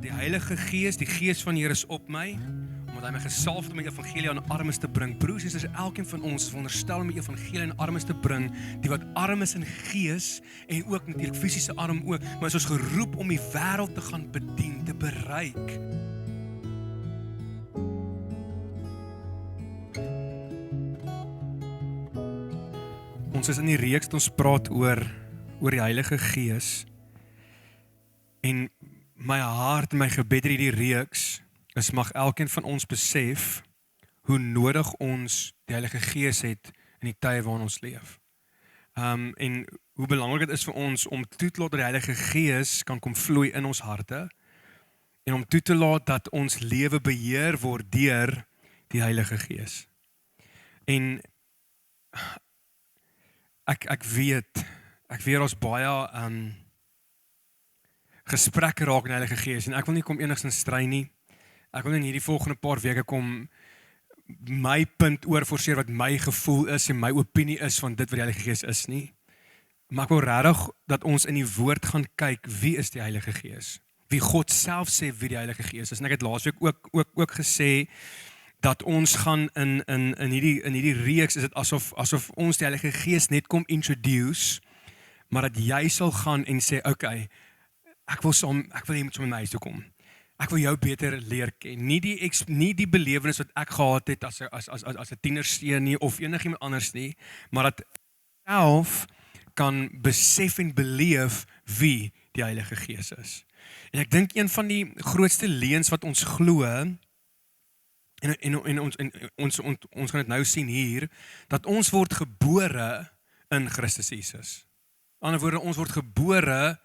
dat die Heilige Gees, die Gees van die Here is op my, omdat hy my gesalf het om die evangelie aan armes te bring. Broers en susters, elkeen van ons is veronderstel om die evangelie aan armes te bring, die wat arm is in gees en ook natuurlik fisiese arm ook, maar is ons geroep om die wêreld te gaan bedien, te bereik. Ons is in die reeks dat ons praat oor die Heilige Gees. En my hart en my gebed in hierdie reeks is mag elkeen van ons besef hoe nodig ons die Heilige Gees het in die tye waarin ons leef. En hoe belangrik dit is vir ons om toe te laat dat die Heilige Gees kan kom vloei in ons harte en om toe te laat dat ons lewe beheer word deur die Heilige Gees. En ek weet ons baie gesprekke raak in die Heilige Gees en ek wil nie kom enigstens strei nie. Ek wil in hierdie volgende paar weke kom my punt oorforceer wat my gevoel is en my opinie is van dit wat die Heilige Gees is nie. Maar ek wil regtig dat ons in die woord gaan kyk wie is die Heilige Gees? Wie God self sê wie die Heilige Gees is. En ek het laasweek ook gesê dat ons gaan in hierdie reeks is dit asof ons die Heilige Gees net kom introduce, maar dat jy sal gaan en sê, okay, ek wil jy moet saam met my huis toe kom. Ek wil jou beter leer ken. Nie die belewenis wat ek gehad het as 'n tienerseun nie of enigiemand anders nie, maar dat self kan besef en beleef wie die Heilige Gees is. En ek dink een van die grootste leuns wat ons glo en ons gaan dit nou sien hier, dat ons word gebore in Christus Jesus. Aan die ander woorde, ons word gebore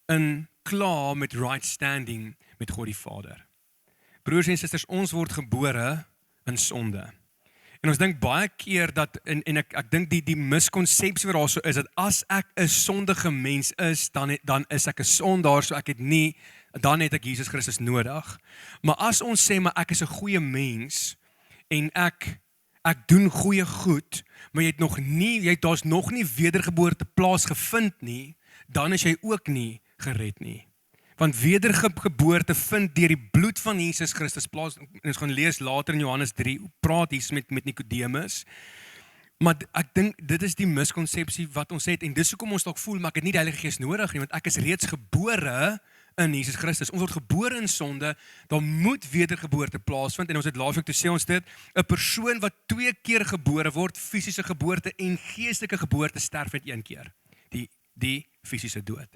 in klaar met right standing met God die Vader. Broers en susters, ons word gebore in sonde. En ons dink baie keer dat, en ek dink die miskonsepsie wat daar so is, dat as ek 'n sondige mens is, dan is ek 'n sondaar, so dan het ek Jesus Christus nodig. Maar as ons sê, maar ek is 'n goeie mens, en ek doen goeie goed, maar daar's nog nie wedergeboorte plaasgevind nie, dan is jy ook nie gered nie. Want wedergeboorte vind deur die bloed van Jesus Christus plaas. En ons gaan lees later in Johannes 3, praat hier met Nicodemus. Maar ek dink dit is die miskonsepsie wat ons het en dis hoekom ons dalk voel maar ek het nie die Heilige Gees nodig nie, want ek is reeds gebore in Jesus Christus. Ons word gebore in sonde, dan moet wedergeboorte plaasvind en ons het laasweek toe sê ons dit, 'n persoon wat 2 keer gebore word, fisiese geboorte en geestelike geboorte sterf net 1 keer. Die fisiese dood.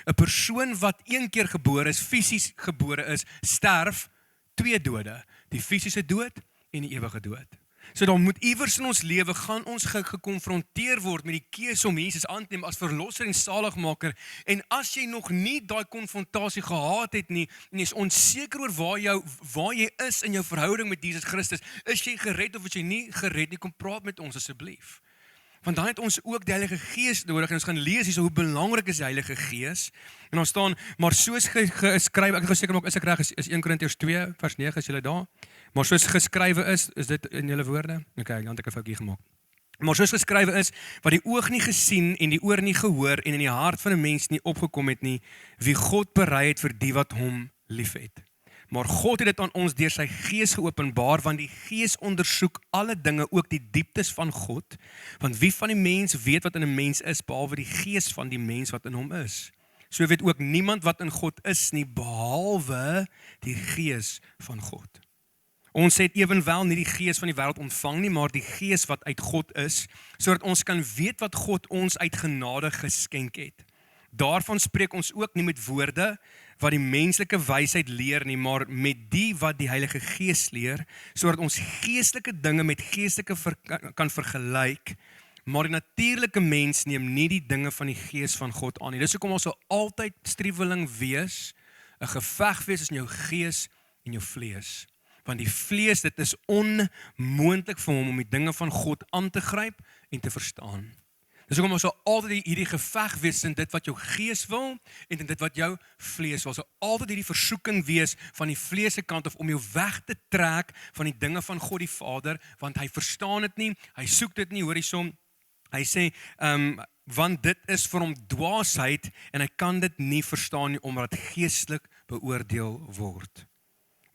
'n Persoon wat 1 keer gebore is, fisies gebore is, sterf 2 dode, die fisiese dood en die ewige dood. So dan moet iewers in ons lewe gaan ons gekonfronteer word met die keuse om Jesus aan te neem as verlosser en saligmaker. En as jy nog nie daai konfrontasie gehad het nie en jy is onseker oor waar jy is in jou verhouding met Jesus Christus, is jy gered of is jy nie gered nie, kom praat met ons asseblief. Want dan het ons ook die Heilige Gees nodig en ons gaan lees hier hoe belangrik is die Heilige Gees. En daar staan, maar soos geskryf, ek is seker nog, is ek reg, is 1 Korintiërs 2 vers 9, is julle daar? Maar soos geskrywe is dit in julle woorde? Okay, dan het ek 'n foutjie gemaak. Maar soos geskrywe is, wat die oog nie gesien en die oor nie gehoor en in die hart van 'n mens nie opgekom het nie, wie God berei het vir die wat hom liefhet. Maar God het dit aan ons deur sy Gees geopenbaar, want die Gees ondersoek alle dinge, ook die dieptes van God. Want wie van die mens weet wat in 'n mens is, behalwe die Gees van die mens wat in hom is? So weet ook niemand wat in God is nie, behalwe die Gees van God. Ons het ewenwel nie die Gees van die wêreld ontvang nie, maar die Gees wat uit God is, sodat ons kan weet wat God ons uit genade geskenk het. Daarvan spreek ons ook nie met woorde wat die menslike wysheid leer nie, maar met die wat die Heilige Gees leer, sodat ons geestelike dinge met geestelike kan vergelyk, maar die natuurlike mens neem nie die dinge van die Gees van God aan nie. Dis hoekom ons sal altyd striweling wees, 'n geveg wees in jou gees en jou vlees. Want die vlees, dit is onmoontlik vir hom om die dinge van God aan te gryp en te verstaan. Dis hoekom ons sal altyd hierdie geveg wees in dit wat jou gees wil en in dit wat jou vlees wil. Sal altyd hierdie versoeking wees van die vlees se kant of om jou weg te trek van die dinge van God die Vader, want hy verstaan dit nie, hy soek dit nie, hoor hiersom. Hy sê, want dit is vir hom dwaasheid en hy kan dit nie verstaan nie omdat dit geestelik beoordeel word.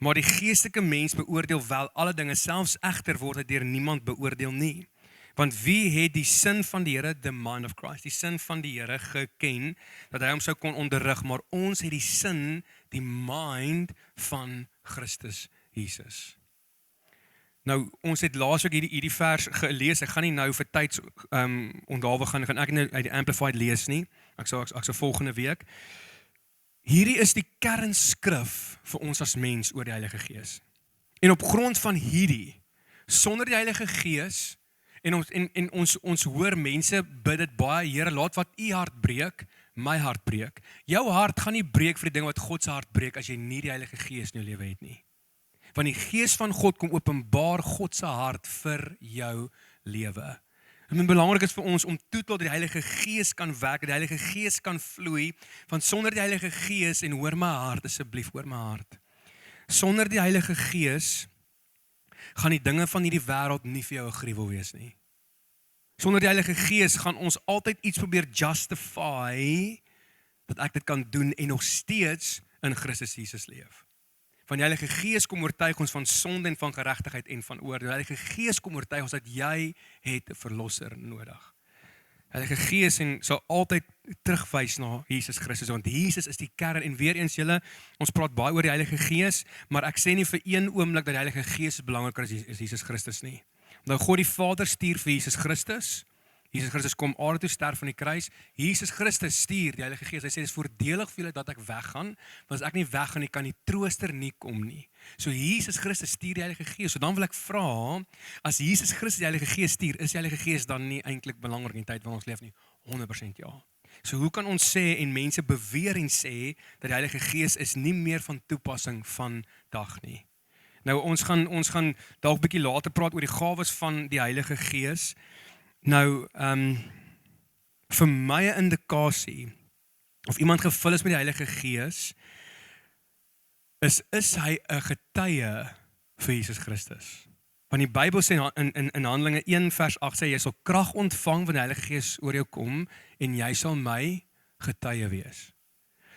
Maar die geestelike mens beoordeel wel alle dinge, selfs egter word hy deur niemand beoordeel nie. Want wie het die sin van die Here, the mind of Christ, die sin van die Here geken, dat hy hom sou kon onderrig, maar ons het die sin, die mind van Christus Jesus. Nou, ons het laasweek hierdie vers gelees, ek gaan nie nou vir tyds onthawe gaan ek nou uit die Amplified lees nie, ek sal volgende week. Hierdie is die kernskrif vir ons as mens oor die Heilige Gees. En op grond van hierdie, sonder die Heilige Gees, en ons hoor mense bid dit baie, Here, laat wat u hart breek, my hart breek. Jou hart gaan nie breek vir die ding wat God se hart breek as jy nie die Heilige Gees in jou lewe het nie. Want die Gees van God kom openbaar God se hart vir jou lewe. Dit belangrik is vir ons om toe tot die Heilige Gees kan werk, die Heilige Gees kan vloei, want sonder die Heilige Gees, en hoor my hart, asseblief, hoor my hart, sonder die Heilige Gees, gaan die dinge van hierdie wêreld nie vir jou 'n gruwel wees nie. Sonder die Heilige Gees gaan ons altyd iets probeer justify, dat ek dit kan doen, en nog steeds in Christus Jesus leef. Van die Heilige Gees kom oortuig ons van sonde en van geregtigheid en van oordeel. Die Heilige Gees kom oortuig ons dat jy het 'n verlosser nodig. Die Heilige Gees sal altyd terugwys na Jesus Christus, want Jesus is die kern. En weer eens julle, ons praat baie oor die Heilige Gees, maar ek sê nie vir een oomblik dat die Heilige Gees belangriker is as Jesus Christus nie. Nou God die Vader stuur vir Jesus Christus. Jesus Christus kom aarde toe, sterf van die kruis. Jesus Christus stuur die Heilige Gees. Hy sê, dit is voordelig vir julle dat ek weggaan, want as ek nie weggaan nie, kan die trooster nie kom nie. So Jesus Christus stuur die Heilige Gees. So dan wil ek vra, as Jesus Christus die Heilige Gees stuur, is die Heilige Gees dan nie eintlik belangrik in die tyd waarin ons leef nie? 100% ja. So hoe kan ons sê, en mense beweer en sê, dat die Heilige Gees is nie meer van toepassing vandag nie? Nou ons gaan dalk 'n bietjie later praat oor die gawes van die Heilige Gees. Nou, vir my 'n indikasie, of iemand gevul is met die Heilige Gees, is hy 'n getuie vir Jesus Christus. Want die Bybel sê in Handelinge 1 vers 8 sê, jy sal krag ontvang wanneer die Heilige Gees oor jou kom, en jy sal my getuie wees.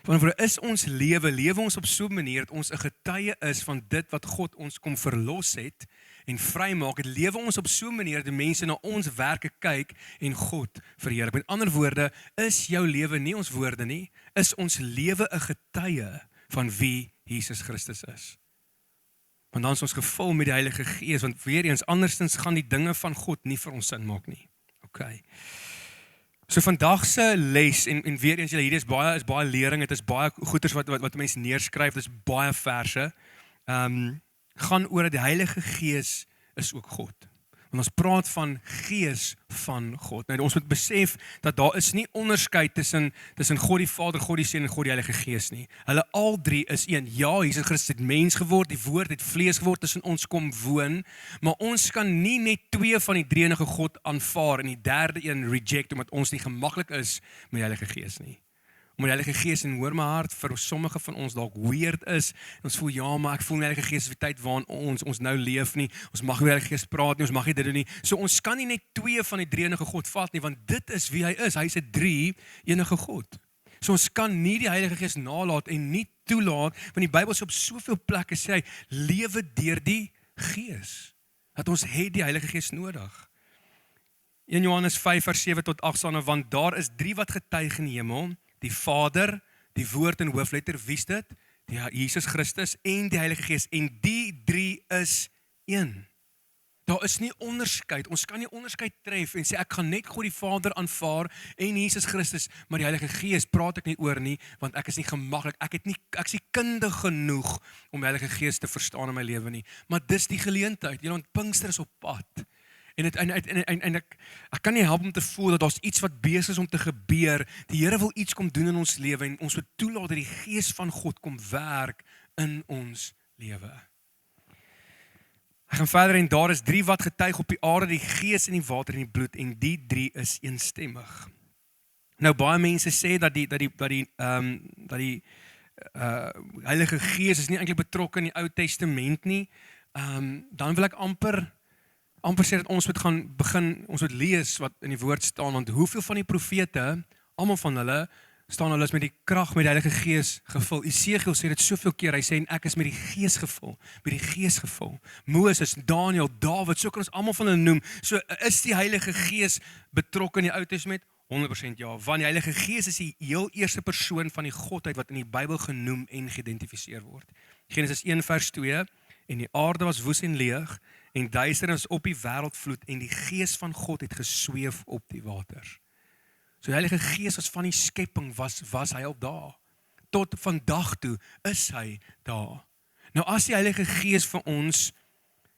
Want is ons lewe ons op so 'n manier dat ons 'n getuie is van dit wat God ons kom verlos het en vrymaak. Het lewe ons op so 'n manier dat mense na ons werke kyk en God verheerlik. Met ander woorde, is jou lewe nie ons woorde nie, is ons lewe 'n getuie van wie Jesus Christus is. Want dan is ons gevul met die Heilige Gees, want weer eens andersins gaan die dinge van God nie vir ons sin maak nie. Okay. So vandag se les, en weer eens julle, hier is baie lering, dit is baie goeders wat mense neerskryf, dit is baie verse, gaan oor dat die Heilige Gees is ook God. Want ons praat van Gees van God. Nou ons moet besef dat daar is nie onderskeid tussen God die Vader, God die Seun en God die Heilige Gees nie. Hulle al drie is een. Ja, Jesus Christus het mens geword, die woord het vlees geword, tussen ons kom woon, maar ons kan nie net twee van die drie-enige God aanvaar en die derde een reject, omdat ons nie gemaklik is met die Heilige Gees nie. Omdat die Heilige Gees, en hoor my hart, vir sommige van ons dalk weird is, en ons voel, ja, maar ek voel die Heilige Gees is die tyd waarin ons nou leef nie, ons mag nie die Heilige Gees praat nie, ons mag nie dit doen nie, so ons kan nie net twee van die drie-enige God vat nie, want dit is wie hy is 'n drie-enige God. So ons kan nie die Heilige Gees nalat en nie toelaat, want die Bybel sê op soveel plekke sê hy, lewe deur die Gees, dat ons het die Heilige Gees nodig. 1 Johannes 5 vers 7 tot 8 staan, want daar is 3 wat getuig in die hemel, die Vader, die Woord in hoofletter, wie is dit? Die Jesus Christus en die Heilige Gees, en die 3 is een. Daar is nie onderskeid, ons kan nie onderskeid tref en sê ek gaan net God die Vader aanvaar en Jesus Christus, maar die Heilige Gees praat ek nie oor nie, want ek is nie gemaklik, ek is nie kundig genoeg om die Heilige Gees te verstaan in my lewe nie, maar dis die geleentheid, want Pinkster is op pad. En ek kan nie help om te voel dat daar's iets wat besig is om te gebeur. Die Here wil iets kom doen in ons lewe en ons moet toelaat dat die Gees van God kom werk in ons lewe. Ek gaan verder, en daar is 3 wat getuig op die aarde, die Gees en die water en die bloed, en die 3 is eensstemmig. Nou baie mense sê dat die Heilige Gees is nie eintlik betrokke in die Ou Testament nie. Dan wil ek amper sê dat ons moet gaan begin, ons moet lees wat in die woord staan, want hoeveel van die profete, almal van hulle, staan hulle is met die krag met die Heilige Gees gevul. Esegiel sê dit soveel keer, hy sê en ek is met die Gees gevul, met die Gees gevul. Moses, Daniel, Dawid, so kan ons almal van hulle noem. So is die Heilige Gees betrokke in die Ou Testament? 100% ja, want die Heilige Gees is die heel eerste persoon van die Godheid wat in die Bybel genoem en geïdentifiseer word. Genesis 1 vers 2, en die aarde was woes en leeg, en duisternis op die wêreld vloed, en die Gees van God het gesweef op die waters. So die Heilige Gees was van die skepping, was hy al daar. Tot vandag toe is hy daar. Nou as die Heilige Gees vir ons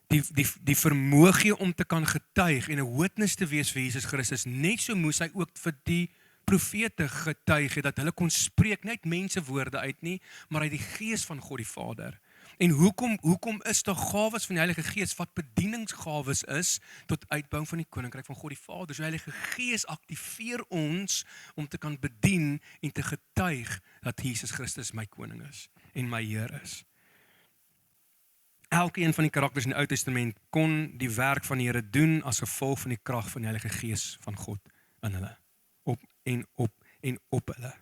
die vermoë gee om te kan getuig en 'n witness te wees vir Jesus Christus, net so moes hy ook vir die profete getuig het, dat hulle kon spreek, net mense woorde uit nie, maar uit die Gees van God die Vader. En hoekom is daar gawes van die Heilige Gees wat bedieningsgawes is tot uitbouing van die koninkryk van God die Vader? So die Heilige Gees aktiveer ons om te kan bedien en te getuig dat Jesus Christus my koning is en my Heer is. Elke een van die karakters in die Ou Testament kon die werk van die Here doen as gevolg van die krag van die Heilige Gees van God in hulle. Op hulle.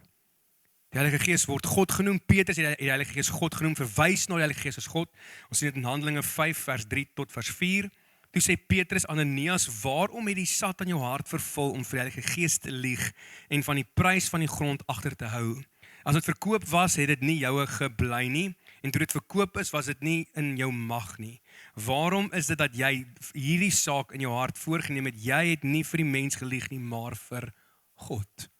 Die Heilige Gees word God genoem. Petrus het die Heilige Gees God genoem, verwys na die Heilige Gees as God. Ons sien dit in Handelinge 5 vers 3 tot vers 4. Toe sê Petrus aan Ananias, waarom het die Satan jou hart vervul om vir die Heilige Gees te lieg en van die prys van die grond agter te hou? As dit verkoop was, het dit nie joue gebly nie, en toe dit verkoop is, was dit nie in jou mag nie. Waarom is dit dat jy hierdie saak in jou hart voorgeneem het? Jy het nie vir die mens gelieg nie, maar vir God.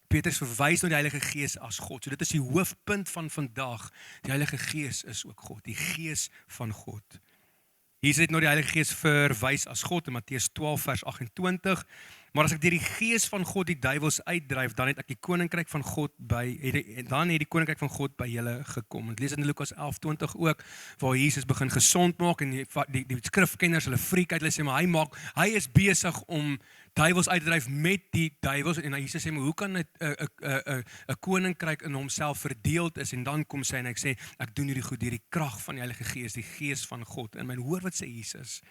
Petrus verwys na die Heilige Gees as God. So dit is die hoofpunt van vandag. Die Heilige Gees is ook God, die Gees van God. Jesus het na die Heilige Gees verwys as God in Matteus 12 vers 28. Maar as ek deur die Gees van God die duiwels uitdryf, dan het ek die koninkryk van God dan het die koninkryk van God by julle gekom. Ek lees in Lukas 11:20 ook, waar Jesus begin gesond maak en die skrifkenners hulle freak uit, hulle sê maar hy is besig om duiwels uit te dryf met die duiwels, en Jesus sê maar hoe kan 'n koninkryk in homself verdeeld is, en dan kom sy en ek sê ek doen hierdie goed deur die krag van die Heilige Gees, die Gees van God. En hoor wat sê Jesus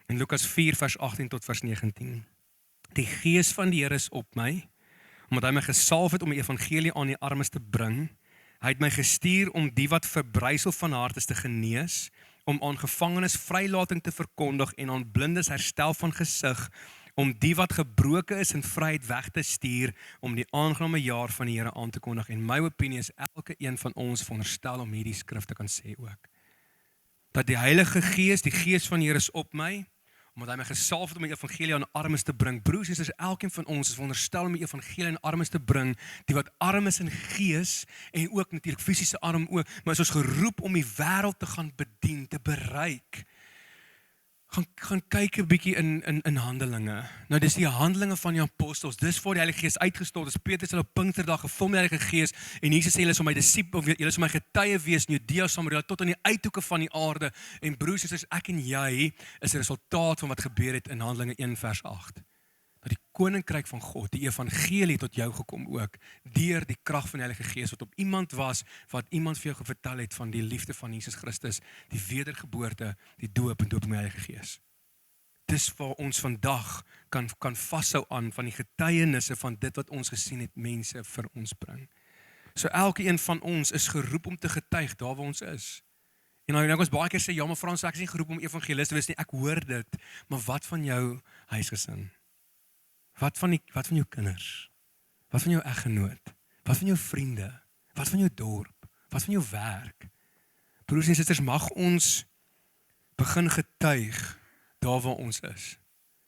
in Lukas 4 vers 18 tot vers 19. Die Gees van die Here is op my, omdat hy my gesalf het om die evangelie aan die armes te bring. Hy het my gestuur om die wat verbrysel van hart is te genees, om aan gevangenes vrylating te verkondig en aan blindes herstel van gesig, om die wat gebroken is in vryheid weg te stuur, om die aangename jaar van die Here aan te kondig. En my opinie is elke een van ons veronderstel om hierdie skrif te kan sê ook. Dat die Heilige Gees, die Gees van die Here is op my, omdat hy my gesalf het om die evangelie aan armes te bring. Broers en susters, elkeen van ons is veronderstel om die evangelie aan armes te bring, die wat arm is in gees, en ook natuurlik fisiese arm ook, maar is ons geroep om die wêreld te gaan bedien, te bereik. Gaan kyk 'n bietjie in Handelinge. Nou dis die Handelinge van die apostels. Dis waar die Heilige Gees uitgestort is. Petrus het op Pinksterdag gevul met die Heilige Gees, en Jesus sê julle is my disipel, julle is my getuie wees in Judea, Samaria, tot aan die uithoeke van die aarde. En broers en susters, ek en jy is 'n resultaat van wat gebeur het in Handelinge 1 vers 8. Dat die koninkryk van God, die evangelie tot jou gekom ook, deur die krag van die Heilige Gees wat op iemand was, wat iemand vir jou vertel het van die liefde van Jesus Christus, die wedergeboorte, die doop en doop met die Heilige Gees. Dis waar ons vandag kan vashou aan van die getuienisse van dit wat ons gesien het, mense vir ons bring. So elke een van ons is geroep om te getuig daar waar ons is. En nou ons baie keer sê, ja maar Frans, ek is nie geroep om evangelis te wees nie, ek hoor dit, maar wat van jou huisgesin? Wat van jou kinders? Wat van jou eggenoot? Wat van jou vriende? Wat van jou dorp? Wat van jou werk? Broers en susters, mag ons begin getuig daar waar ons is.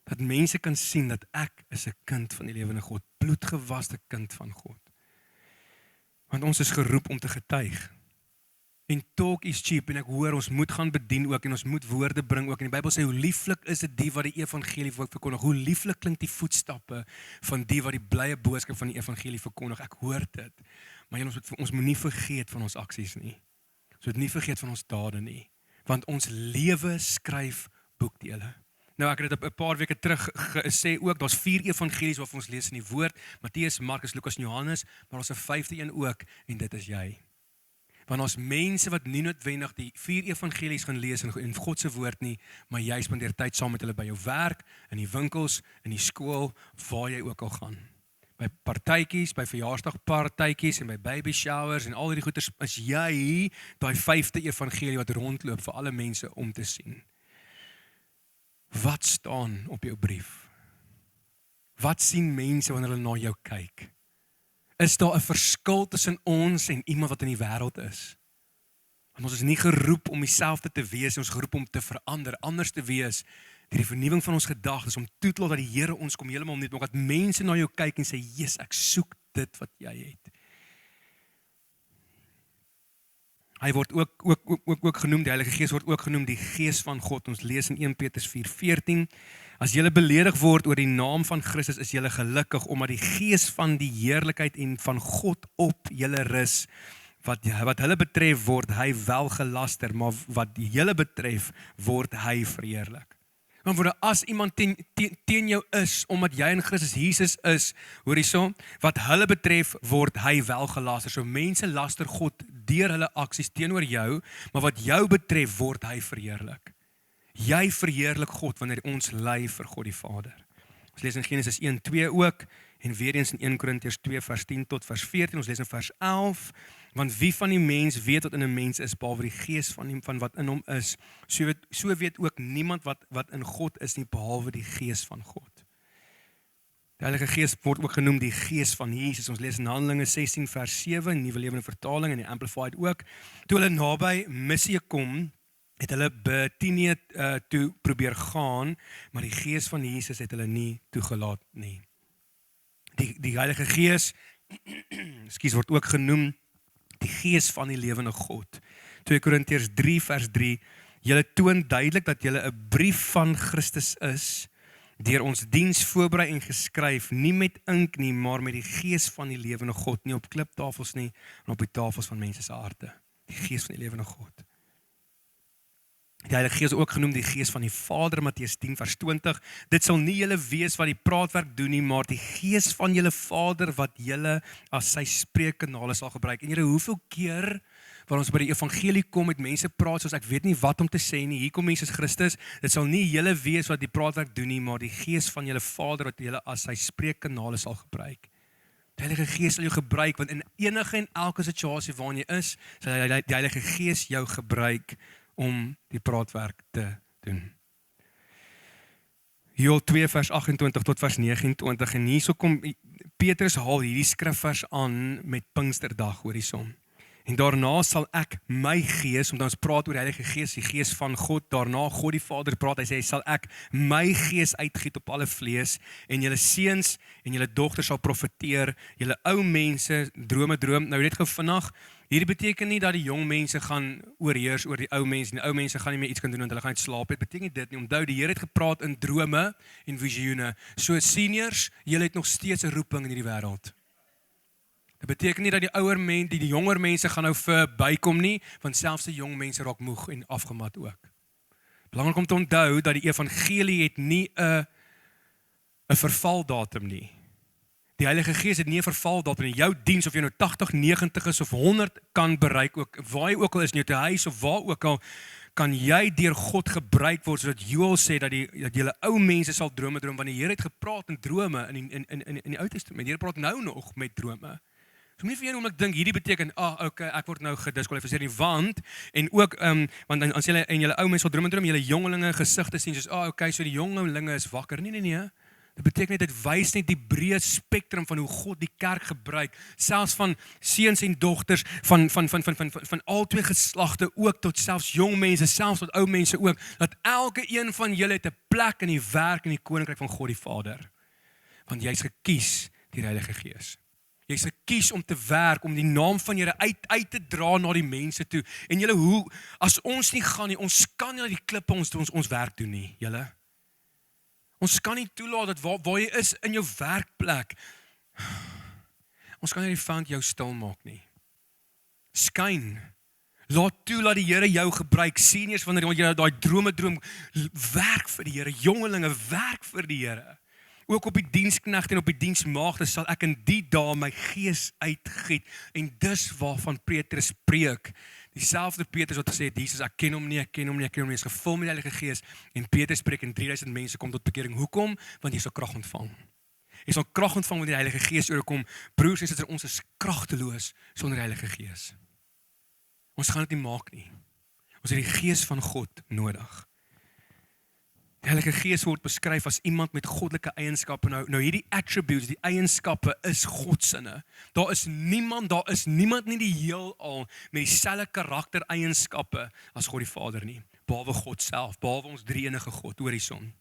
Dat mense kan sien dat ek is 'n kind van die lewende God, bloedgewaste kind van God. Want ons is geroep om te getuig. En talk is cheap, en ek hoor ons moet gaan bedien ook, en ons moet woorde bring ook. En die Bybel sê hoe lieflik is dit die wat die evangelie verkondig, hoe lieflik klink die voetstappe van die wat die blye boodskap van die evangelie verkondig. Ek hoor dit, maar ons moet nie vergeet van ons aksies nie. Ons moet nie vergeet van ons dade nie, want ons lewe skryf boekdele. Nou ek het dit 'n paar weke terug gesê ook, daar's 4 evangelies wat ons lees in die woord, Matteus, Markus, Lukas en Johannes, maar daar's 'n 5de een ook, en dit is jy. Want ons mense wat nie noodwendig die 4 evangelies gaan lees in God se woord nie, maar jy spandeer tyd saam met hulle by jou werk, in die winkels, in die skool, waar jy ook al gaan. by partytjies, by verjaarsdagpartytjies en by baby showers en al hierdie goeders, is jy daai 5de evangelie wat rondloop vir alle mense om te sien. Wat staan op jou brief? Wat sien mense wanneer hulle na jou kyk? Is daar 'n verskil tussen ons en iemand wat in die wêreld is? Want ons is nie geroep om dieselfde te wees, ons is geroep om te verander, anders te wees, deur die vernuwing van ons gedagtes, om toe te laat dat die Here ons kom heeltemal net, maar dat mense na jou kyk en sê, "Jesus, ek soek dit wat jy het." Hy word ook genoem, die Heilige Gees word ook genoem die Gees van God. Ons lees in 1 Petrus 4:14, as julle beledig word oor die naam van Christus, is julle gelukkig, omdat die Gees van die heerlikheid en van God op julle rus. Wat hulle betref word hy wel gelaster, maar wat julle betref word hy verheerlik. Want as iemand teen jou is, omdat jy in Christus Jesus is, hoor hierso, wat hulle betref word hy wel gelaster. So mense laster God deur hulle aksies teenoor jou, maar wat jou betref word hy verheerlik. Jy verheerlik God wanneer ons ly vir God die Vader. Ons lees in Genesis 1:2 ook, en weer eens in 1 Korintiërs 2 vers 10 tot vers 14, ons lees in vers 11, want wie van die mens weet wat in 'n mens is, behalwe die gees van wat in hom is, so weet ook niemand wat in God is nie, behalwe die gees van God. Die Heilige Gees word ook genoem die Gees van Jesus. Ons lees in Handelinge 16 vers 7, Nuwe Lewende Vertaling en die Amplified ook. Toe hulle naby Missie kom, het hulle Bithynië toe probeer gaan, maar die Gees van Jesus het hulle nie toegelaat nie. Die Heilige Gees, word ook genoem die Gees van die lewende God. 2 Korintiërs 3 vers 3, julle toon duidelik dat julle 'n brief van Christus is, deur ons diens voorberei en geskryf, nie met ink nie, maar met die Gees van die lewende God, nie op kliptafels nie, maar op die tafels van mense se harte. Die Gees van die lewende God. Die Heilige Gees is ook genoem die Gees van die Vader, Matteus 10 vers 20. Dit sal nie julle wees wat die praatwerk doen nie, maar die Gees van julle Vader wat julle as sy spreekkanale sal gebruik. En julle, hoeveel keer waar ons by die evangelie kom met mense praat soos ek weet nie wat om te sê nie, hier kom Jesus Christus, dit sal nie julle wees wat die praatwerk doen nie, maar die Gees van julle Vader wat julle as sy spreekkanale sal gebruik. Die Heilige Gees sal jou gebruik, want in enige en elke situasie waarin jy is, sal die Heilige Gees jou gebruik om die praatwerk te doen. Joël 2 vers 28 tot vers 29, en hierso kom Petrus haal hierdie skrifvers aan met Pinksterdag, hoor hierson. En daarna sal ek my gees, omdat ons praat oor die Heilige Gees, die Gees van God, daarna God die Vader praat, hy sê, sal ek my gees uitgiet op alle vlees, en julle seuns en julle dogters sal profeteer, julle ou mense drome droom. Nou net gou vinnig, hierdie beteken nie dat die jong mense gaan oorheers oor die ou mense, en die ou mense gaan nie meer iets kan doen, want hulle gaan uit slaap, het beteken dit nie. Onthou, die Here het gepraat in drome en visioene. So seniors, julle het nog steeds 'n roeping in hierdie wêreld. Dit beteken nie dat die ouer mense, die jonger mense gaan nou verbykom nie, want selfs die jong mense raak moeg en afgemat ook. Belangrik om te onthou dat die evangelie het nie 'n vervaldatum nie. Die Heilige Gees het nie 'n vervaldatum nie. Jou diens, of jy nou 80, 90 is of 100 kan bereik ook, waar jy ook al is in jou huis of waar ook al, kan jy deur God gebruik word, sodat Joël sê dat julle ou mense sal drome droom, want die Here het gepraat in drome in die Ou Testament. Die Here praat nou nog met drome. So nie vir een oomblik dink hierdie beteken, okay, ek word nou gediskwalifiseer nie, want as julle en julle ou mense sal droom, julle jongelinge gesigte sien soos, okay, so die jongelinge is wakker. Nee. Dit beteken net, dit wys net die breë spektrum van hoe God die kerk gebruik, selfs van seuns en dogters, van al twee geslagte ook, tot selfs jong mense, selfs tot ou mense ook, dat elke een van julle het 'n plek in die werk in die koninkryk van God die Vader. Want jy's gekies deur die Heilige Gees. Jy's gekies om te werk, om die naam van Here uit te dra na die mense toe. En julle, as ons nie gaan nie, ons kan nie die klippe ons werk doen nie, julle. Ons kan nie toelaat dat waar jy is in jou werkplek, ons kan nie die vyand jou stil maak nie. Skyn. Laat toe, laat die Here jou gebruik. Seniors, wanneer jy daai drome droom, werk vir die Here. Jongelinge, werk vir die Here. Ook op die diensknegte en op die diensmaagde sal ek in die dae my gees uitgiet. En dis waarvan Petrus preek. Dieselfde Petrus wat gesê het, Jesus, ek ken hom nie, hy is gevul met die Heilige Gees. En Petrus preek en 3000 mense kom tot bekering. Hoekom? Want jy sal krag ontvang. Jy sal krag ontvang wanneer die Heilige Gees oorkom. Broers en susters, ons is kragteloos sonder die Heilige Gees. Ons gaan dit nie maak nie. Ons het die Gees van God nodig. Die Heilige Gees word beskryf as iemand met goddelike eienskappe. Nou hierdie attributes, die eienskappe is Godsinne. Daar is niemand in die heelal met dieselfde karaktereienskappe as God die Vader nie, behalwe God self, behalwe ons drie-enige God oor die son.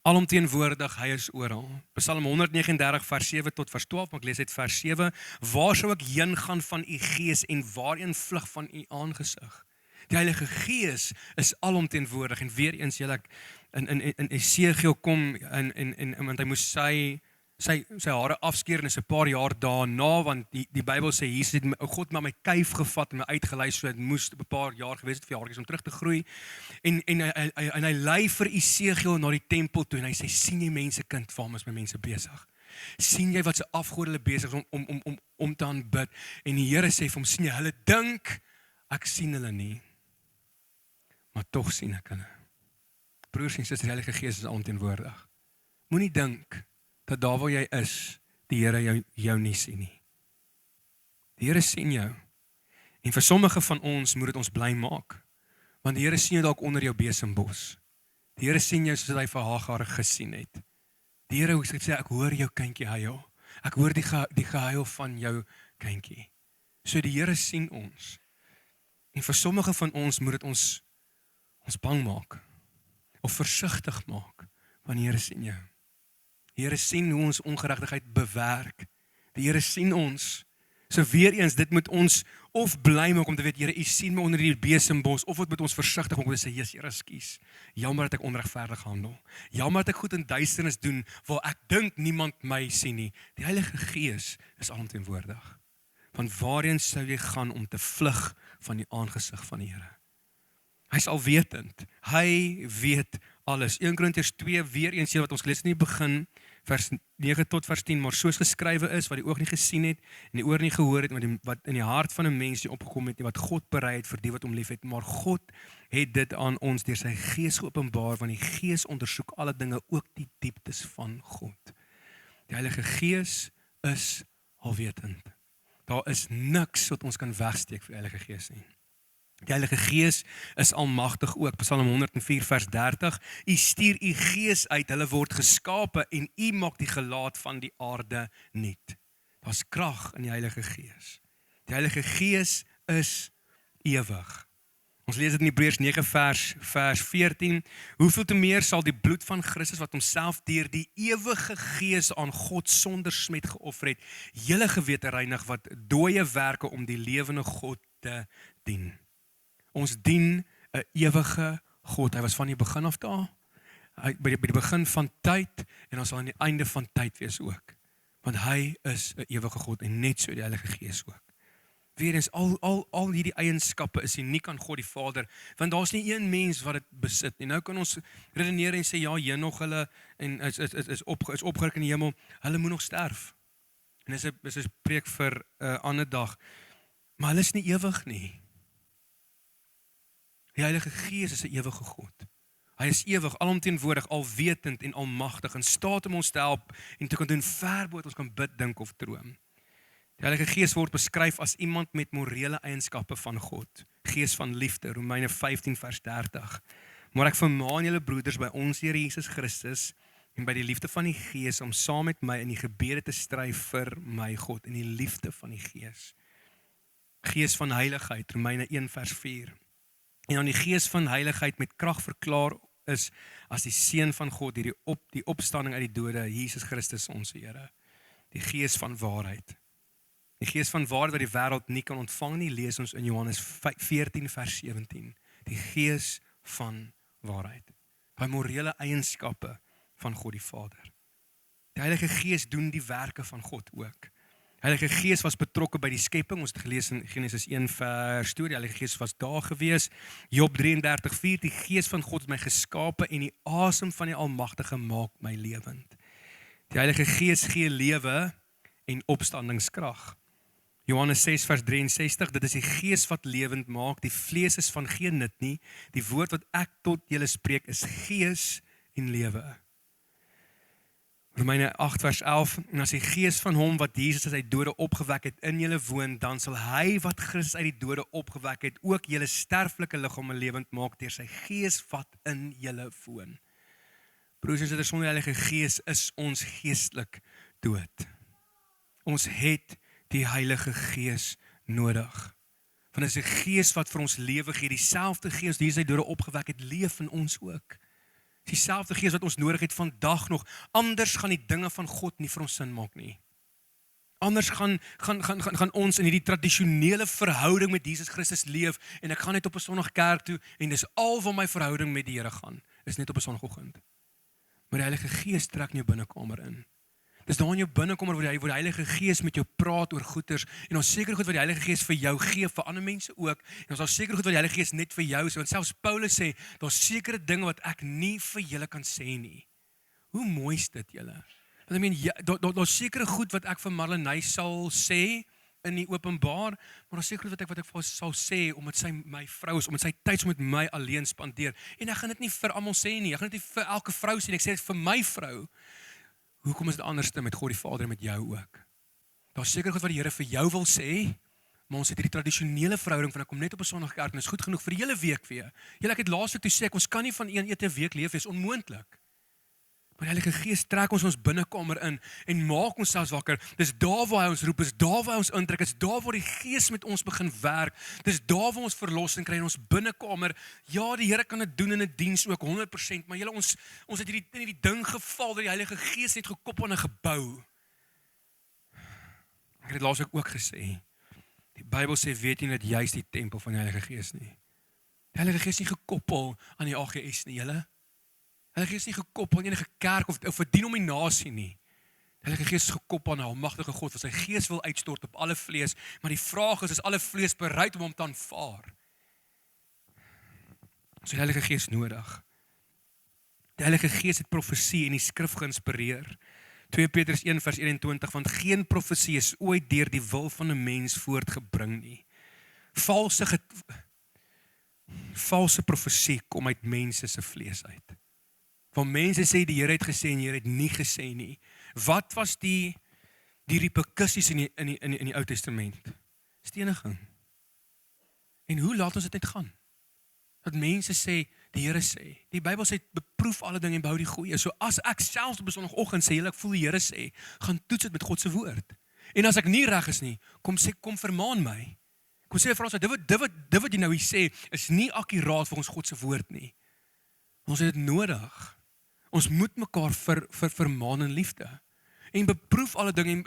Alomteenwoordig, hy is oral. Psalm 139 vers 7 tot vers 12, maar ek lees uit vers 7. Waar sou ek heen gaan van u Gees en waarheen vlug van u aangesig? Die Heilige Gees is alomteenwoordig en weer eens in Esegiel kom en want hy moes sy hare afskeer en is 'n paar jaar daarna, want die Bybel sê Jesus het God maar my kuif gevat en my uitgelei, so dit moes 'n paar jaar gewees het vir jaartjies om terug te groei. En hy lei vir Esegiel na die tempel toe en hy sê, sien jy mense kind, waarom is my mense besig? Sien jy wat se afgode hulle besig is om te aanbid? En die Here sê vir hom, sien jy, hulle dink ek sien hulle nie, maar tog sien ek hulle. Broers en susters, die Heilige Gees is alomteenwoordig. Moenie dink dat daar waar jy is, die Here jou nie sien nie. Die Here sien jou. En vir sommige van ons moet dit ons bly maak. Want die Here sien jou dalk onder jou besembos. Die Here sien jou soos hy vir Hagar gesien het. Die Here sê, ek hoor jou kindjie huil. Ek hoor die gehuil van jou kindjie. So die Here sien ons. En vir sommige van ons moet dit ons bang maak. Of versigtig maak. Want die Here sien jou. Die Here sien hoe ons ongeregtigheid bewerk. Die Here sien ons. So weer eens, dit moet ons of bly maak om te weet, Here, U sien my onder die besembos, of dit moet ons versigtig maak om te sê, Jesus, Here, ekskuus. Jammer dat ek onregverdig handel. Jammer dat ek goed in duisternis doen, waar ek dink niemand my sien nie. Die Heilige Gees is alomteenwoordig. Want waarheen sou jy gaan om te vlug van die aangesig van die Here? Hy is alwetend. Hy weet alles. 1 Korintiërs 2 weer eens wat ons gelees het in die begin, vers 9 tot vers 10, maar soos geskrywe is, wat die oog nie gesien het, en die oor nie gehoor het, wat in die hart van 'n mens nie opgekom het, wat God berei het vir die wat hom lief het, maar God het dit aan ons deur sy Gees geopenbaar, want die Gees ondersoek alle dinge, ook die dieptes van God. Die Heilige Gees is alwetend. Daar is niks wat ons kan wegsteek vir die Heilige Gees nie. Die Heilige Gees is almagtig ook. Psalm 104 vers 30. U stuur u Gees uit, hulle word geskape en u maak die gelaat van die aarde nuut. Daar's krag in die Heilige Gees. Die Heilige Gees is ewig. Ons lees dit in Hebreërs 9 vers 14. Hoeveel te meer sal die bloed van Christus wat homself deur die ewige Gees aan God sonder smet geoffer het, julle gewete reinig wat dooie werke om die lewende God te dien. Ons dien 'n ewige God. Hy was van die begin af daar. By die begin van tyd en ons sal aan die einde van tyd wees ook. Want hy is 'n ewige God en net so die Heilige Gees ook. Weerens al hierdie eienskappe is uniek aan God die Vader, want daar's nie een mens wat dit besit nie. Nou kan ons redeneer en sê ja, Henog hulle en is opgeruk in die hemel. Hulle moet nog sterf. En dis 'n preek vir 'n ander dag. Maar hulle is nie ewig nie. Die Heilige Gees is 'n ewige God. Hy is ewig, alomteenwoordig, alwetend en almagtig, in staat om ons te help en te kan doen ver bo wat ons kan bid, dink of droom. Die Heilige Gees word beskryf as iemand met morele eienskappe van God. Gees van liefde, Romeine 15 vers 30. Maar ek vermaan julle broeders by ons Here Jesus Christus en by die liefde van die Gees om saam met my in die gebede te stry vir my God in die liefde van die Gees. Gees van heiligheid, Romeine 1 vers 4. En aan die Gees van heiligheid met krag verklaar is as die Seun van God, die opstanding uit die dode, Jesus Christus ons Here. Die Gees van waarheid. Die Gees van waarheid wat die wêreld nie kan ontvang nie, lees ons in Johannes 14 vers 17. Die Gees van waarheid. Hy morele eienskappe van God die Vader. Die Heilige Gees doen die werke van God ook. Die Heilige Gees was betrokke by die skepping. Ons het gelees in Genesis 1 vers 2. Die Heilige Gees was daar gewees. Job 33:4. Die Gees van God het my geskape en die asem van die Almagtige maak my lewend. Die Heilige Gees gee lewe en opstandingskrag. Johannes 6 vers 63. Dit is die Gees wat lewend maak. Die vlees is van geen nut nie. Die woord wat ek tot julle spreek is gees en lewe. Romeine 8 vers 11, en as die gees van hom wat Jesus uit die dode opgewek het in julle woon, dan sal hy wat Christus uit die dode opgewek het, ook julle sterflike liggame lewend maak deur sy gees wat in julle woon. Broers en susters, sonder die Heilige Gees is ons geestelik dood. Ons het die Heilige Gees nodig. Want dit is 'n Gees wat vir ons lewe gee, dieselfde Gees die hy dode opgewek het, leef in ons ook. Dieselfde Gees wat ons nodig het vandag nog. Anders gaan die dinge van God nie vir ons sin maak nie. Anders gaan ons in hierdie tradisionele verhouding met Jesus Christus leef en ek gaan net op 'n Sondag kerk toe en dis al waar my verhouding met die Here gaan, is net op 'n Sondagoggend. Maar die Heilige Gees trek in jou binnekamer in. Dis daar in jou binnekamer waar die Heilige Gees met jou praat oor goeters en ons seker goed wat die Heilige Gees vir jou gee, vir ander mense ook. En ons al seker goed wat die Heilige Gees net vir jou sê, want selfs Paulus sê, daar's sekere dinge wat ek nie vir julle kan sê nie. Hoe mooi is dit julle? Want ek meen, ja, daar's sekere goed wat ek vir Marlenae sal sê in die openbaar, maar daar's sekere goed wat ek vir haar sal sê, omdat sy my vrou is, omdat sy tyd so met my alleen spandeer. En ek gaan dit nie vir almal sê nie, ek gaan dit nie vir elke vrou sê nie, ek sê dit vir my vrou. Hoekom is dit anderste met God die Vader en met jou ook? Daar's seker goed wat die Here vir jou wil sê, maar ons het hierdie tradisionele verhouding van ek kom net op 'n Sondag kerk en is goed genoeg vir die hele week weer. Julle, ek het laasweek toe sê ek ons kan nie van een ete 'n week leef, is onmoontlik. Maar die Heilige Gees trek ons binnekamer in en maak ons selfs wakker. Dis daar waar hy ons roep, is daar waar hy ons intrek, is daar waar die Gees met ons begin werk. Dis daar waar ons verlossing kry in ons binnekamer. Ja, die Here kan dit doen in 'n diens ook 100%, maar julle ons het in hierdie ding geval dat die Heilige Gees net gekoppel aan 'n gebou. Ek het dit laas ook gesê. Die Bybel sê, weet jy dat jy is die tempel van die Heilige Gees nie. Die Heilige Gees is nie gekoppel aan die AGS nie, julle. Die Heilige Gees is nie gekoppel aan enige kerk of 'n denominasie nie. Die Heilige Gees is gekoppel aan 'n almagtige God wat sy Gees wil uitstort op alle vlees, maar die vraag is alle vlees bereid om hom te aanvaar? Ons het die Heilige Gees nodig. Die Heilige Gees het profesie en die skrif geïnspireer. 2 Petrus 1 vers 21, want geen profesie is ooit deur die wil van 'n mens voortgebring nie. Valse profesie kom uit mense se vlees uit. Waar mense sê die Here het gesê en die Here het nie gesê nie. Wat was die repercussies in die Ou Testament? Steniging. En hoe laat ons dit net gaan? Dat mense sê, die Here sê. Die Bybel sê, beproef alle dinge en behou die goeie. So as ek selfs op 'n Sondagoggend sê, ek voel die Here sê, gaan toets dit met God se woord. En as ek nie reg is nie, kom vermaan my. Kom sê vir ons, dit wat jy nou hier sê, is nie akkuraat volgens God se woord nie. Ons het dit nodig. Ons moet mekaar vermaan in liefde. En beproef alle dinge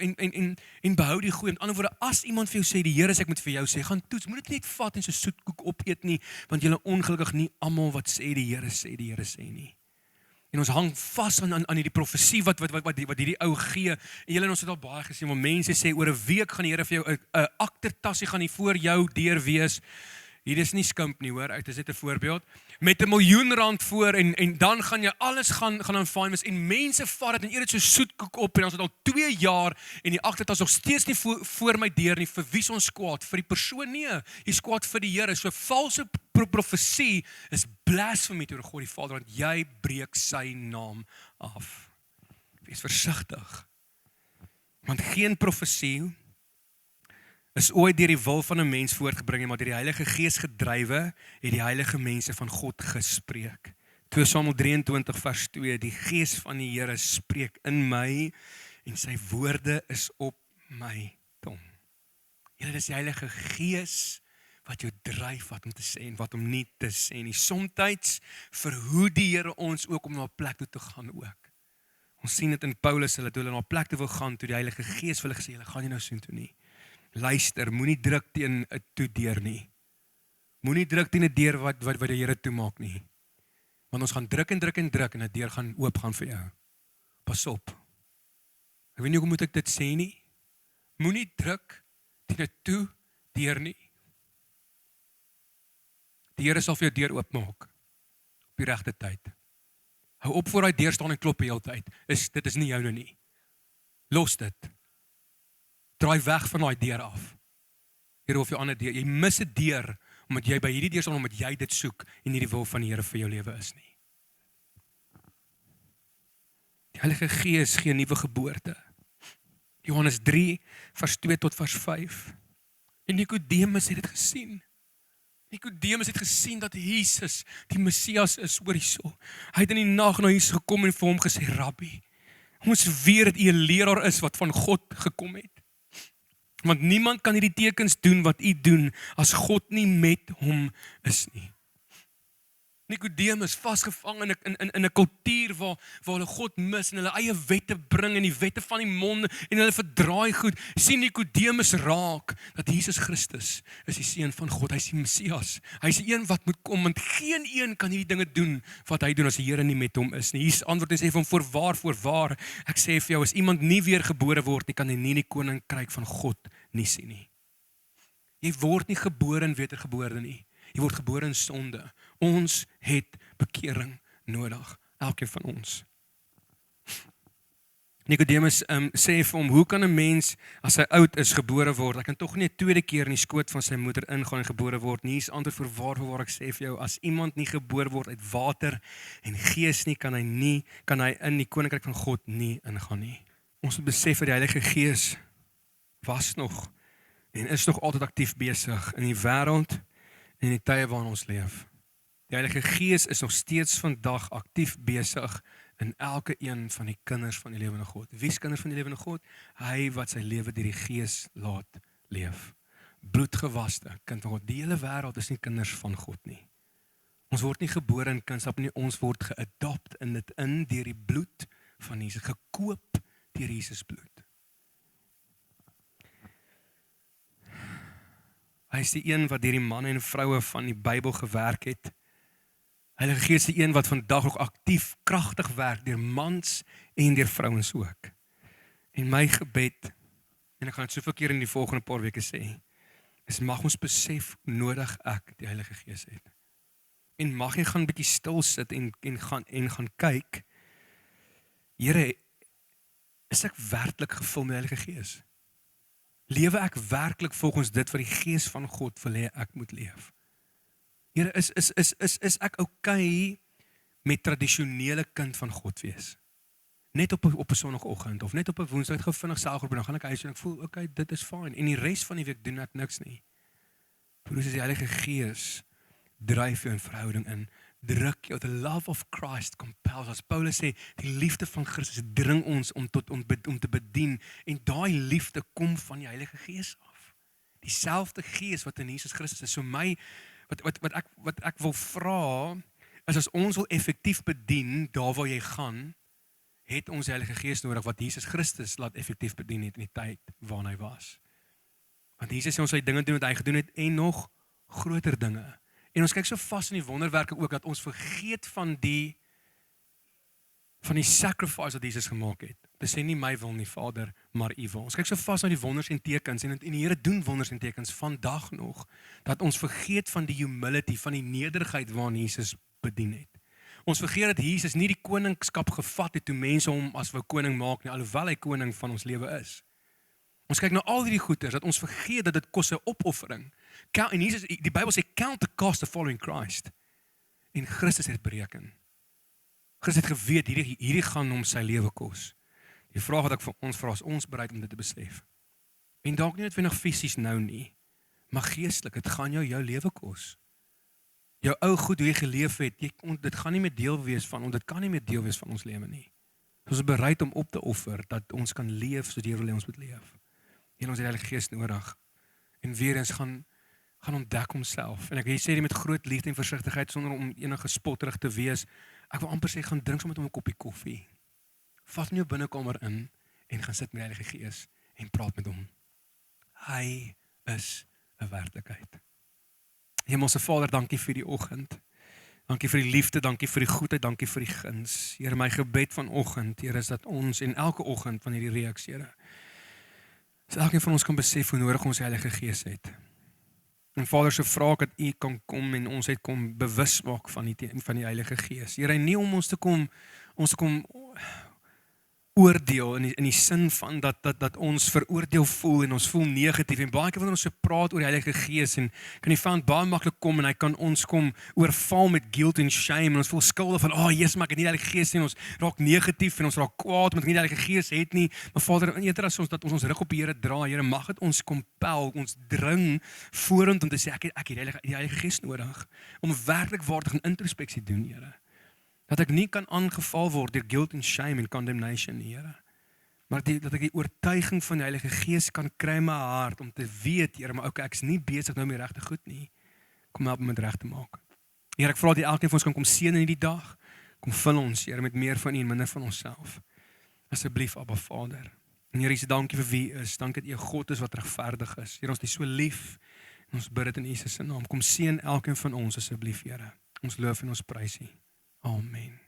en behou die goeie. Met ander woorde, as iemand vir jou sê, die Here sê ek moet vir jou sê, gaan toets, moet dit net vat en so soetkoek opeet nie, want julle ongelukkig nie almal wat sê die Here sê nie. En ons hang vas aan hierdie profesie wat hierdie ou gee. En julle en ons het al baie gesien, waar mense sê oor 'n week gaan die Here vir jou 'n aktertassie gaan nie voor jou deur wees. Hier is nie skimp nie, hoor, uit is net 'n voorbeeld. Met 'n miljoen rand voor en dan gaan jy alles gaan aanvaar wees en mense vat dit en eet dit so soetkoek op en ons het al 2 jaar en die agtertas nog steeds nie voor my deur nie. Vir wie is ons kwaad? Vir die persoon nie. Jy's kwaad vir die Here. So valse profesie is blasfemie teenoor God die Vader, want jy breek sy naam af. Wees versigtig. Want geen profesie is ooit deur die wil van 'n mens voortgebring, maar deur die Heilige Gees gedrywe, het die heilige mense van God gespreek. 2 Samuel 23 vers 2, die Gees van die Here spreek in my en sy woorde is op my tong. Julle, dis die Heilige Gees wat jou dryf wat om te sê en wat om nie te sê nie. Somtyds verhoed die Here ons ook om na 'n plek toe te gaan ook. Ons sien dit in Paulus, toe hulle na 'n plek toe wil gaan, toe die Heilige Gees vir hulle gesê, julle gaan nie nou soontoe nie. Luister, moenie druk teen 'n toedeur nie. Moenie druk teen 'n deur wat die Here toemaak nie. Want ons gaan druk en 'n deur gaan oop gaan vir jou. Pas op. Ek weet nie hoe moet ek dit sê nie. Moenie druk teen 'n toedeur nie. Die Here sal vir jou deur oopmaak op die regte tyd. Hou op voor daai deur staan en klop die hele tyd. Dit is nie joune nie. Los dit. Draai weg van daai deur af. Here of jou ander deur. Jy mis 'n deur omdat jy by hierdie deur staan omdat jy dit soek en nie die wil van die Here vir jou lewe is nie. Die Heilige Gees gee 'n nuwe geboorte. Johannes 3 vers 2 tot vers 5. En Nikodemus het dit gesien. Nikodemus het gesien dat Jesus die Messias is oor hierso. Hy het in die nag na Jesus gekom en vir hom gesê, Rabbi, ons weet dat u 'n leraar is wat van God gekom het. Want niemand kan hierdie tekens doen wat u doen as God nie met hom is nie. Nikodemus vasgevang in 'n kultuur waar hulle God mis en hulle eie wette bring en die wette van die mond en hulle verdraai goed. Sien Nikodemus raak dat Jesus Christus is die seun van God, hy is die Messias. Hy is die een wat moet kom, want geen een kan hierdie dinge doen wat hy doen as die Here nie met hom is nie. Hier is antwoord, hy sê vir hom, voorwaar, ek sê vir jou, as iemand nie weer gebore word nie, kan hy nie die koninkryk van God nie sien nie. Jy word nie gebore en wedergebore nie. Jy word gebore in sonde. Ons het bekering nodig, elkeen van ons. Nikodemus sê vir hom, hoe kan 'n mens as hy oud is gebore word? Hy kan tog nie 'n tweede keer in die skoot van sy moeder ingaan en gebore word nie. Hier is antwoord voorwaar ek sê vir jou, as iemand nie gebore word uit water en gees nie, kan hy in die koninkryk van God nie ingaan nie. Ons moet besef dat die Heilige Gees was nog en is nog altyd aktief besig in die wêreld en die tye waarin ons leef. Die Heilige Gees is nog steeds vandag aktief besig in elke een van die kinders van die lewende God. Wie is kinders van die lewende God? Hy wat sy lewe deur die Gees laat leef. Bloedgewaste kind van God. Die hele wêreld is nie kinders van God nie. Ons word nie gebore in kindskap nie, ons word geadopt in dit deur die bloed van Jesus, gekoop deur Jesus bloed. Hy is die een wat deur die manne en vroue van die Bybel gewerk het. Heilige Gees is die een wat vandag ook aktief, kragtig werk deur mans en deur vrouens ook. En my gebed, en ek gaan dit soveel keer in die volgende paar weke sê, is mag ons besef hoe nodig ek die Heilige Gees het. En mag jy gaan 'n bietjie stil sit en gaan kyk, Here, is ek werklik gevul met die Heilige Gees? Lewe ek werklik volgens dit wat die Gees van God wil hê ek moet leef? Here, is ek okay met tradisionele kind van God wees? Net op 'n Sondagoggend of net op 'n Woensdag gou vinnig selfgroep en dan gaan ek huis en ek voel okay, dit is fyn. En die res van die week doen ek niks nie. Broers, as die Heilige Gees dryf jou in verhouding in, druk jou, the love of Christ compels, as Paulus sê, die liefde van Christus dring ons om te bedien, en daai liefde kom van die Heilige Gees af. Dieselfde Gees wat in Jesus Christus is. So wat ek wil vra, is as ons wil effektief bedien, daar waar jy gaan, het ons die Heilige Gees nodig, wat Jesus Christus laat effektief bedien het in die tyd waarin hy was. Want Jesus sê ons sal die dinge doen wat hy gedoen het, en nog groter dinge. En ons kyk so vas in die wonderwerke ook, dat ons vergeet van die sacrifice wat Jesus gemaak het. Dit sê nie my wil nie, Vader, maar u wil. Ons kyk so vas na die wonders en tekens, en die Here doen wonders en tekens vandag nog, dat ons vergeet van die humility, van die nederigheid waarin Jesus bedien het. Ons vergeet dat Jesus nie die koningskap gevat het toe mense hom as wou koning maak nie, alhoewel hy koning van ons lewe is. Ons kyk na al hierdie goeders, dat ons vergeet dat dit kos 'n opoffering. En Jesus, die Bybel sê, count the cost of following Christ. En Christus het bereken. Christus het geweet, hierdie gaan hom sy lewe kos. Die vraag wat ek vir ons vra, is ons bereid om dit te besef? En dalk nie noodwendig fisies nou nie, maar geestelik, dit gaan jou lewe kos. Jou ou goed, hoe jy geleef het, dit gaan nie meer deel wees van, dit kan nie meer deel wees van ons lewe nie. Ons is bereid om op te offer, dat ons kan leef soos die Here wil hê ons moet leef. En ons het die Heilige Gees nodig. En weer eens gaan ontdek homself. En ek sê dit met groot liefde en versigtigheid, sonder om enige spotterig te wees. Ek wil amper sê, gaan drink saam met hom 'n koppie koffie. Vat in jou binnekamer in, en gaan sit met die Heilige Gees, en praat met hom. Hy is 'n werklikheid. Hemelse Vader, dankie vir die oggend. Dankie vir die liefde, dankie vir die goedheid, dankie vir die guns. Here, my gebed vanoggend, Here, is dat ons en elke oggend van hierdie reeks, Here, so elkeen van ons kan besef hoe nodig ons die Heilige Gees het. En Vader, so vra ek dat U kan kom en ons het kom bewus maak van die Heilige Gees. Here, nie om ons te kom oordeel in die sin van dat ons veroordeel voel en ons voel negatief en baie keer wanneer ons so praat oor die Heilige Gees en kan die vyand baie maklik kom en hy kan ons kom oorval met guilt en shame en ons voel skuldig van Jesus, maar ek het nie die Heilige Gees nie en ons raak negatief en ons raak kwaad omdat ek nie die Heilige Gees het nie. Maar Vader, eerder as ons dat ons rug op die Here dra, Here, mag dit ons compel, ons dring vorentoe om te sê ek het die Heilige Gees nodig om werklik waardig 'n introspeksie doen, Here. Dat ek nie kan aangeval word deur guilt en shame en condemnation, Here. Maar dat ek die oortuiging van die Heilige Gees kan kry in my hart om te weet, Here, maar ek is nie besig nou met regte goed nie. Kom help my om dit reg te maak. Here, ek vra dat elkeen van ons kan kom seën in hierdie dag. Kom vul ons, Here, met meer van U en minder van onsself. Asseblief, Abba Vader. En Here, dankie vir wie U is. Dankie dat U 'n God is wat regverdig is. Here, ons is so lief. En ons bid dit in Jesus se naam. Kom seën elkeen van ons asseblief, Here. Ons loof en ons prys U. Amen.